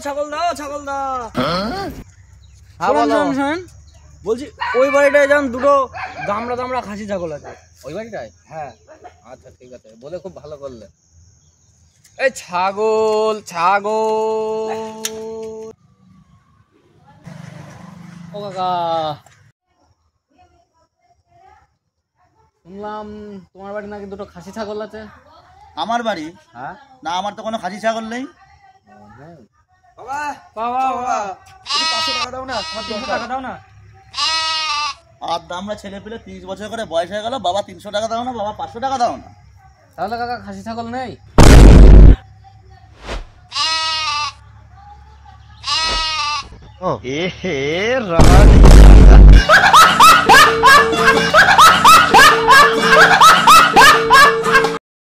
ছাগল দা ছাগল দা। হ্যাঁ বলো। বলছি ওই বাড়িটায় যান দুটো দামড়া দামড়া খাসি ছাগল আছে। ওই বাড়িটায়? হ্যাঁ। আচ্ছা ঠিক আছে, বলে খুব ভালো করলে। এই ছাগল ছাগল। ও কাকা, শুনলাম তোমার বাড়ি নাকি দুটো খাসি ছাগল আছে? আমার বাড়ি? হ্যাঁ। না, আমার তো কোনো খাসি ছাগল নেই। বাবা বাবা বাবা 500 টাকা দাও না, 300 টাকা দাও না। আর আমরা ছেলে পেলে 30 বছর করে বয়স হয়ে গেল, বাবা 300 টাকা দাও না, বাবা 500 টাকা দাও না। তাহলে কাকা খাসি ছাগল নেই? এ হে